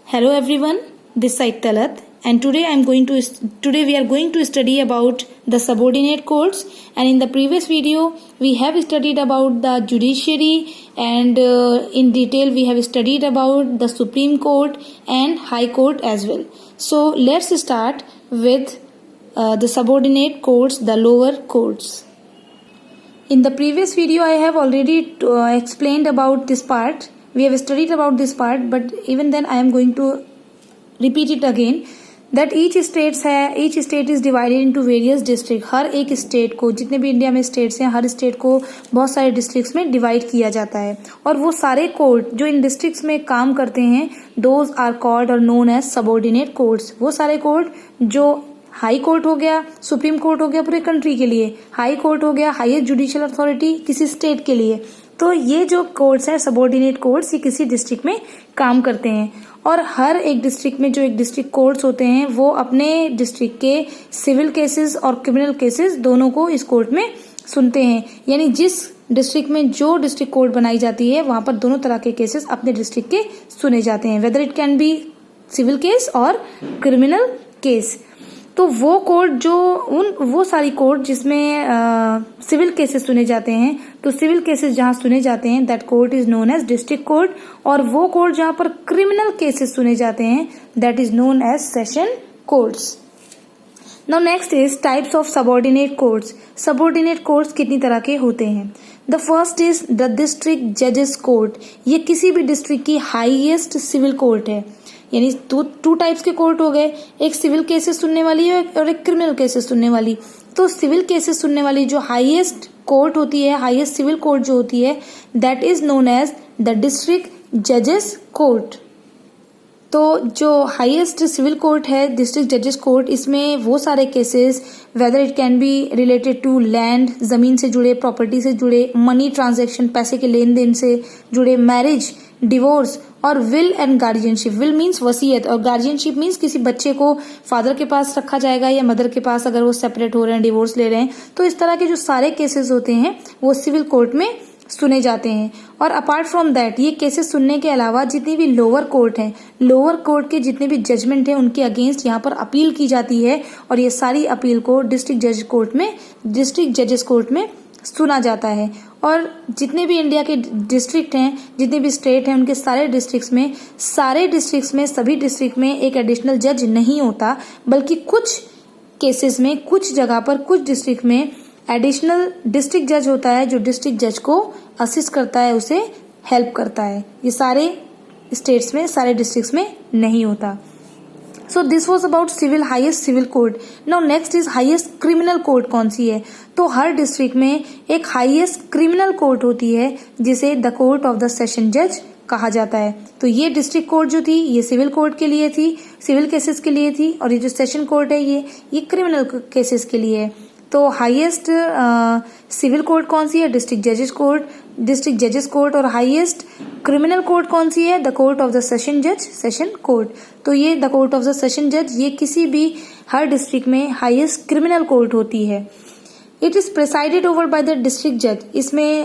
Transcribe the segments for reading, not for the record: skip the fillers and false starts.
Hello everyone, this side Talat, and today we are going to study about the subordinate courts. And in the previous video we have studied about the judiciary, and in detail we have studied about the Supreme Court and High Court as well. So let's start with the subordinate courts, the lower courts. In the previous video I have already explained about this part. We have studied about this part, but even then I am going to repeat it again that each state is divided into various district. हर एक state को, जितने भी India में states हैं, हर state को बहुत सारे districts में डिवाइड किया जाता है, और वो सारे कोर्ट जो इन डिस्ट्रिक्ट्स में काम करते हैं दोज आर कॉल्ड और नोन एज सबऑर्डिनेट कोर्ट्स. वो सारे कोर्ट जो हाई कोर्ट हो गया, सुप्रीम कोर्ट हो गया पूरे कंट्री के लिए, हाई कोर्ट हो गया हाईएस्ट जुडिशियल अथॉरिटी किसी स्टेट के लिए, तो ये जो कोर्ट्स हैं सबऑर्डिनेट कोर्ट्स, ये किसी डिस्ट्रिक्ट में काम करते हैं. और हर एक डिस्ट्रिक्ट में जो एक डिस्ट्रिक्ट कोर्ट्स होते हैं वो अपने डिस्ट्रिक्ट के सिविल केसेस और क्रिमिनल केसेस दोनों को इस कोर्ट में सुनते हैं. यानी जिस डिस्ट्रिक्ट में जो डिस्ट्रिक्ट कोर्ट बनाई जाती है वहां पर दोनों तरह के केसेस अपने डिस्ट्रिक्ट के सुने जाते हैं, whether it can be civil case और क्रिमिनल केस. तो वो कोर्ट वो सारी कोर्ट जिसमें सिविल केसेस सुने जाते हैं, तो सिविल केसेस जहां सुने जाते हैं that court is known as district court, और वो कोर्ट जहां पर क्रिमिनल केसेस सुने जाते हैं that is known as session courts. Now next is types of subordinate courts. Subordinate courts कितनी तरह के होते हैं? The first is the district जजेस कोर्ट. ये किसी भी डिस्ट्रिक्ट की हाईएस्ट सिविल कोर्ट है. यानी टू टाइप्स के कोर्ट हो गए, एक सिविल केसेस सुनने वाली है और एक क्रिमिनल केसेस सुनने वाली. तो सिविल केसेस सुनने वाली जो हाईएस्ट कोर्ट होती है, हाईएस्ट सिविल कोर्ट जो होती है that is known as the district जजेस कोर्ट. तो जो हाईएस्ट सिविल कोर्ट है डिस्ट्रिक्ट जजेस कोर्ट, इसमें वो सारे cases whether it can be related to land, जमीन से जुड़े, प्रॉपर्टी से जुड़े, मनी ट्रांजैक्शन, पैसे के लेन देन से जुड़े, मैरिज, डिवोर्स और will and guardianship. Will means वसीयत और गार्जियनशिप मीन्स किसी बच्चे को फादर के पास रखा जाएगा या मदर के पास अगर वो सेपरेट हो रहे हैं, डिवोर्स ले रहे हैं. तो इस तरह के जो सारे केसेस होते हैं वो सिविल कोर्ट में सुने जाते हैं. और अपार्ट फ्रॉम दैट ये केसेस सुनने के अलावा जितनी भी लोअर कोर्ट हैं, लोअर कोर्ट के जितने भी जजमेंट हैं उनके अगेंस्ट यहाँ पर अपील की जाती है, और ये सारी अपील को डिस्ट्रिक्ट जजेस कोर्ट में सुना जाता है. और जितने भी इंडिया के डिस्ट्रिक्ट हैं, जितने भी स्टेट हैं, उनके सारे डिस्ट्रिक्ट्स में सभी डिस्ट्रिक्ट में एक एडिशनल जज नहीं होता, बल्कि कुछ केसेस में, कुछ जगह पर, कुछ डिस्ट्रिक्ट में एडिशनल डिस्ट्रिक्ट जज होता है जो डिस्ट्रिक्ट जज को असिस्ट करता है, उसे हेल्प करता है. ये सारे स्टेट्स में, सारे डिस्ट्रिक्ट्स में नहीं होता. So this was about civil, highest civil court. Now next is highest criminal court कौन सी है? तो हर डिस्ट्रिक्ट में एक हाईएस्ट क्रिमिनल कोर्ट होती है जिसे the court of the session जज कहा जाता है. तो ये डिस्ट्रिक्ट कोर्ट जो थी ये सिविल कोर्ट के लिए थी, सिविल केसेस के लिए थी, और ये जो सेशन कोर्ट है ये क्रिमिनल केसेस के लिए है. तो हाईएस्ट सिविल कोर्ट कौन सी है? डिस्ट्रिक्ट जजेस कोर्ट. और हाईएस्ट क्रिमिनल कोर्ट कौन सी है? The court of the session जज, सेशन कोर्ट. तो ये the court of the session जज ये किसी भी हर डिस्ट्रिक्ट में हाईएस्ट क्रिमिनल कोर्ट होती है. It is presided over by the district जज. इसमें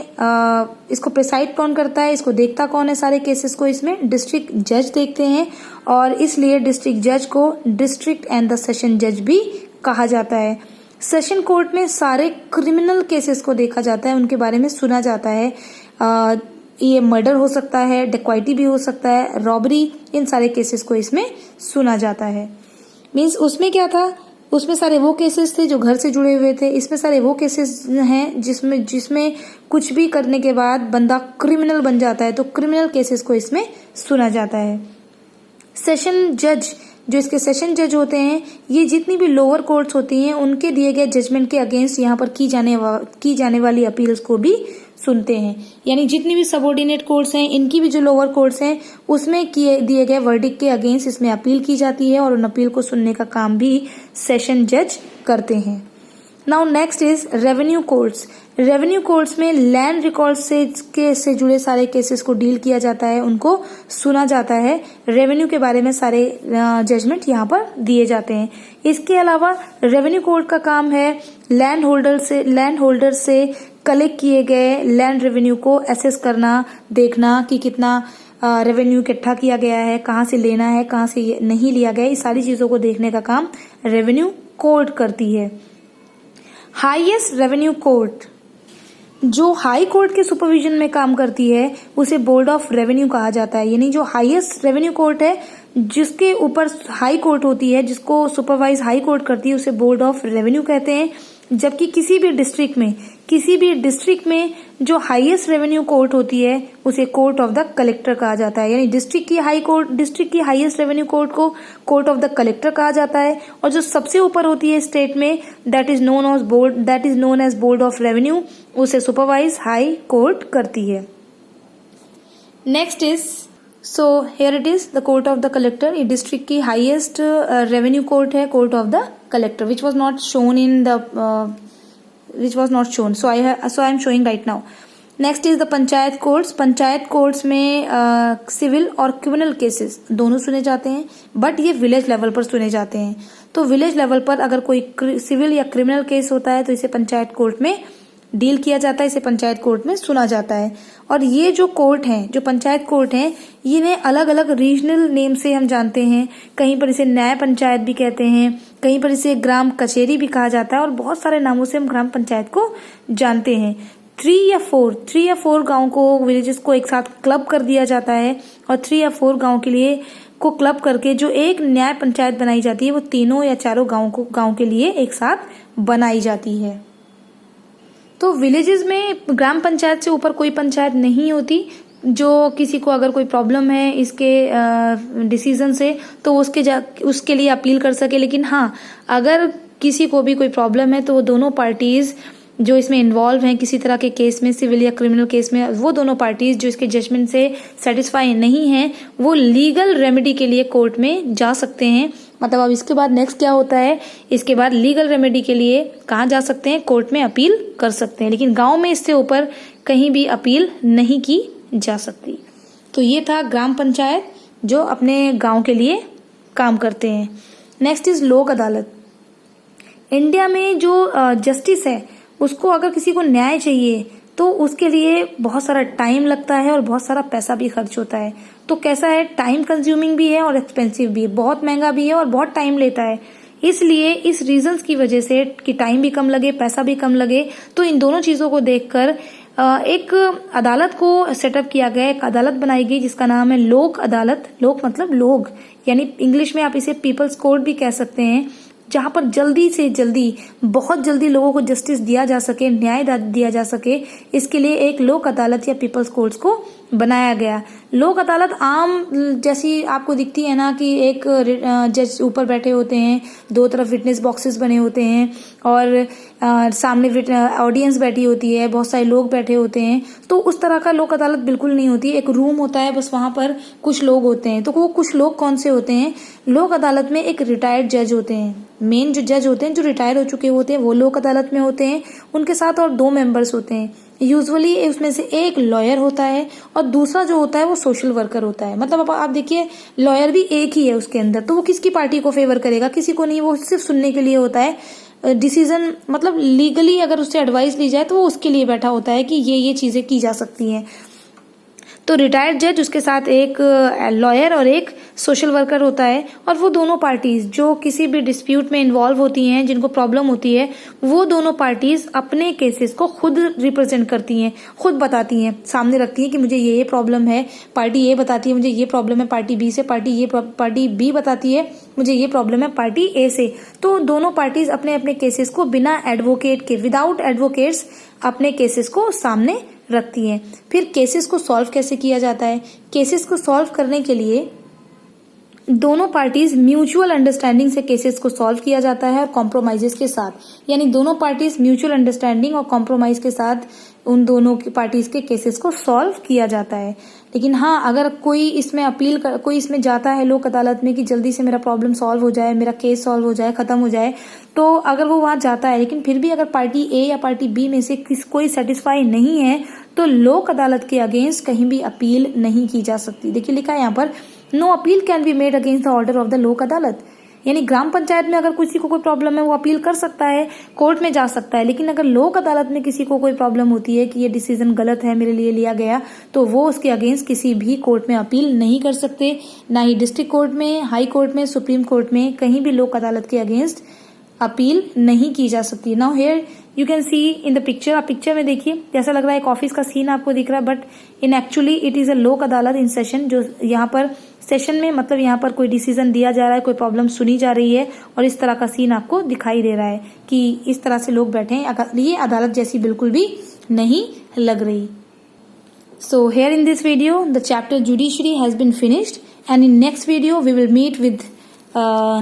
इसको प्रिसाइड कौन करता है, इसको देखता कौन है सारे केसेस को? इसमें डिस्ट्रिक्ट जज देखते हैं, और इसलिए डिस्ट्रिक्ट जज को डिस्ट्रिक्ट एंड द सेशन जज भी कहा जाता है. सेशन कोर्ट में सारे क्रिमिनल केसेस को देखा जाता है, उनके बारे में सुना जाता है. ये मर्डर हो सकता है, डकैती भी हो सकता है, रॉबरी, इन सारे केसेस को इसमें सुना जाता है. मीन्स उसमें क्या था, उसमें सारे वो केसेस थे जो घर से जुड़े हुए थे. इसमें सारे वो केसेस हैं जिसमें कुछ भी करने के बाद बंदा क्रिमिनल बन जाता है, तो क्रिमिनल केसेस को इसमें सुना जाता है. सेशन जज, जो इसके सेशन जज होते हैं, ये जितनी भी लोअर कोर्ट्स होती हैं उनके दिए गए जजमेंट के अगेंस्ट यहाँ पर की जाने वाली अपील्स को भी सुनते हैं. यानी जितनी भी सबऑर्डिनेट कोर्ट्स हैं, इनकी भी जो लोअर कोर्ट्स हैं उसमें दिए गए वर्डिक्ट के अगेंस्ट इसमें अपील की जाती है, और उन अपील को सुनने का काम भी सेशन जज करते हैं. Now next is revenue courts. Revenue courts में लैंड रिकॉर्ड से जुड़े सारे केसेस को डील किया जाता है, उनको सुना जाता है. रेवेन्यू के बारे में सारे जजमेंट यहाँ पर दिए जाते हैं. इसके अलावा रेवेन्यू कोर्ट का काम है लैंड होल्डर से कलेक्ट किए गए लैंड रेवेन्यू को एसेस करना, देखना कि कितना रेवेन्यू इकट्ठा किया गया है, कहाँ से लेना है, कहाँ से नहीं लिया गया, इस सारी चीजों को देखने का काम रेवेन्यू कोर्ट करती है। हाईएस्ट रेवेन्यू कोर्ट जो हाई कोर्ट के सुपरविजन में काम करती है उसे बोर्ड ऑफ रेवेन्यू कहा जाता है। यानी जो हाईएस्ट रेवेन्यू कोर्ट है जिसके ऊपर हाई कोर्ट होती है, जिसको सुपरवाइज हाई कोर्ट करती है, उसे बोर्ड ऑफ रेवेन्यू कहते हैं। जबकि किसी भी डिस्ट्रिक्ट में जो हाईएस्ट रेवेन्यू कोर्ट होती है उसे कोर्ट ऑफ द कलेक्टर कहा जाता है। यानी डिस्ट्रिक्ट की हाईएस्ट रेवेन्यू कोर्ट को कोर्ट ऑफ द कलेक्टर कहा जाता है। और जो सबसे ऊपर होती है स्टेट में, that is known as board of revenue, उसे सुपरवाइज हाई कोर्ट करती है। Next is here it is the court of the collector। ये डिस्ट्रिक्ट की हाईएस्ट रेवेन्यू कोर्ट है, court of the collector, which was not shown, so I am showing right now। Next is the panchayat courts. Panchayat courts में civil और criminal cases दोनों सुने जाते हैं, but ये विलेज लेवल पर सुने जाते हैं। तो विलेज लेवल पर अगर कोई सिविल या क्रिमिनल केस होता है तो इसे पंचायत कोर्ट में डील किया जाता है, इसे पंचायत कोर्ट में सुना जाता है। और ये जो कोर्ट हैं, जो पंचायत कोर्ट हैं, इन्हें अलग अलग रीजनल नेम से हम जानते हैं। कहीं पर इसे न्याय पंचायत भी कहते हैं, कहीं पर इसे ग्राम कचहरी भी कहा जाता है, और बहुत सारे नामों से हम ग्राम पंचायत को जानते हैं। 3 या 4 गांव को, विलेजेस को एक साथ क्लब कर दिया जाता है, और 3 या 4 गांव के लिए को क्लब करके जो एक न्याय पंचायत बनाई जाती है वो 3 या 4 गांव के लिए एक साथ बनाई जाती है। तो विलेजेस में ग्राम पंचायत से ऊपर कोई पंचायत नहीं होती। जो किसी को अगर कोई प्रॉब्लम है इसके डिसीजन से तो उसके लिए अपील कर सके। लेकिन हाँ, अगर किसी को भी कोई प्रॉब्लम है तो वो दोनों पार्टीज जो इसमें इन्वॉल्व हैं किसी तरह के केस में, सिविल या क्रिमिनल केस में, वो दोनों पार्टीज जो इसके जजमेंट से सेटिस्फाई नहीं हैं वो लीगल रेमेडी के लिए कोर्ट में जा सकते हैं। मतलब अब इसके बाद नेक्स्ट क्या होता है, इसके बाद लीगल रेमेडी के लिए कहाँ जा सकते हैं, कोर्ट में अपील कर सकते हैं। लेकिन गांव में इससे ऊपर कहीं भी अपील नहीं की जा सकती। तो ये था ग्राम पंचायत जो अपने गांव के लिए काम करते हैं। नेक्स्ट इज लोक अदालत। इंडिया में जो जस्टिस है उसको अगर किसी को न्याय चाहिए तो उसके लिए बहुत सारा टाइम लगता है और बहुत सारा पैसा भी खर्च होता है। तो कैसा है, टाइम कंज्यूमिंग भी है और एक्सपेंसिव भी है, बहुत महंगा भी है और बहुत टाइम लेता है। इसलिए इस रीजंस की वजह से कि टाइम भी कम लगे, पैसा भी कम लगे, तो इन दोनों चीजों को देखकर एक अदालत को सेटअप किया गया, एक अदालत बनाई गई जिसका नाम है लोक अदालत। लोक मतलब लोग, यानी इंग्लिश में आप इसे पीपल्स कोर्ट भी कह सकते हैं, जहां पर जल्दी से जल्दी, बहुत जल्दी लोगों को जस्टिस दिया जा सके, न्याय दिया जा सके। इसके लिए एक लोक अदालत या पीपल्स कोर्ट्स को बनाया गया। लोक अदालत आम जैसी आपको दिखती है ना कि एक जज ऊपर बैठे होते हैं, 2 तरफ विटनेस बॉक्सेस बने होते हैं और सामने ऑडियंस बैठी होती है, बहुत सारे लोग बैठे होते हैं। तो उस तरह का लोक अदालत बिल्कुल नहीं होती। एक रूम होता है, बस वहां पर कुछ लोग होते हैं। तो वो कुछ लोग कौन से होते हैं, लोक अदालत में एक रिटायर्ड जज होते हैं। मेन जो जज होते हैं जो रिटायर हो चुके होते हैं वो लोक अदालत में होते हैं। उनके साथ और 2 मेंबर्स होते हैं। यूजुअली उसमें से एक लॉयर होता है और दूसरा जो होता है वो सोशल वर्कर होता है। मतलब आप देखिए, लॉयर भी एक ही है उसके अंदर, तो वो किसकी पार्टी को फेवर करेगा, किसी को नहीं, वो सिर्फ सुनने के लिए होता है। डिसीजन मतलब लीगली अगर उससे एडवाइस ली जाए तो वो उसके लिए बैठा होता है कि ये चीजें की जा सकती हैं। तो रिटायर्ड जज, उसके साथ एक लॉयर और एक सोशल वर्कर होता है, और वो दोनों पार्टीज जो किसी भी डिस्प्यूट में इन्वॉल्व होती हैं, जिनको प्रॉब्लम होती है, वो दोनों पार्टीज अपने केसेस को खुद रिप्रेजेंट करती हैं, खुद बताती हैं, सामने रखती हैं कि मुझे ये प्रॉब्लम है। पार्टी ए बताती है मुझे ये प्रॉब्लम है पार्टी बी से, पार्टी बी बताती है मुझे ये प्रॉब्लम है पार्टी ए से। तो दोनों पार्टीज अपने अपने केसेस को बिना एडवोकेट के, विदाउट एडवोकेट्स, अपने केसेस को सामने रखती हैं। फिर केसेस को सॉल्व कैसे किया जाता है, केसेस को सॉल्व करने के लिए दोनों पार्टीज म्यूचुअल अंडरस्टैंडिंग से केसेस को सॉल्व किया जाता है और कॉम्प्रोमाइजेस के साथ, यानी दोनों पार्टीज म्यूचुअल अंडरस्टैंडिंग और कॉम्प्रोमाइज के साथ उन दोनों पार्टीज के केसेस को सॉल्व किया जाता है। लेकिन हाँ, अगर कोई इसमें जाता है लोक अदालत में कि जल्दी से मेरा प्रॉब्लम सॉल्व हो जाए, मेरा केस सॉल्व हो जाए, खत्म हो जाए, तो अगर वो वहां जाता है, लेकिन फिर भी अगर पार्टी ए या पार्टी बी में से कोई सेटिस्फाई नहीं है तो लोक अदालत के अगेंस्ट कहीं भी अपील नहीं की जा सकती। देखिए लिखा है यहाँ पर, no appeal can be made against the order of the Lok Adalat. यानी ग्राम पंचायत में अगर किसी को कोई प्रॉब्लम है वो अपील कर सकता है, कोर्ट में जा सकता है, लेकिन अगर लोक अदालत में किसी को कोई प्रॉब्लम होती है कि ये डिसीजन गलत है, मेरे लिए लिया गया, तो वो उसके अगेंस्ट किसी भी कोर्ट में अपील नहीं कर सकते, ना ही डिस्ट्रिक्ट कोर्ट में, हाई कोर्ट में, सुप्रीम कोर्ट में, कहीं भी लोक अदालत के अगेंस्ट अपील नहीं की जा सकती। Now here you can see in the picture, आप पिक्चर में देखिए जैसा लग रहा है एक ऑफिस का सीन आपको दिख रहा है, but in actually it is a लोक अदालत इन सेशन। जो यहाँ पर सेशन में मतलब यहाँ पर कोई डिसीजन दिया जा रहा है, कोई प्रॉब्लम सुनी जा रही है और इस तरह का सीन आपको दिखाई दे रहा है कि इस तरह से लोग बैठे हैं। ये अदालत जैसी बिल्कुल भी नहीं लग रही। So here in this video the chapter judiciary has been finished, and in next video we will meet with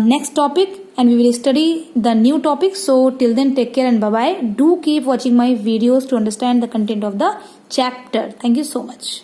next topic and we will study the new topic. So till then take care and bye bye. Do keep watching my videos to understand the content of the chapter. Thank you so much.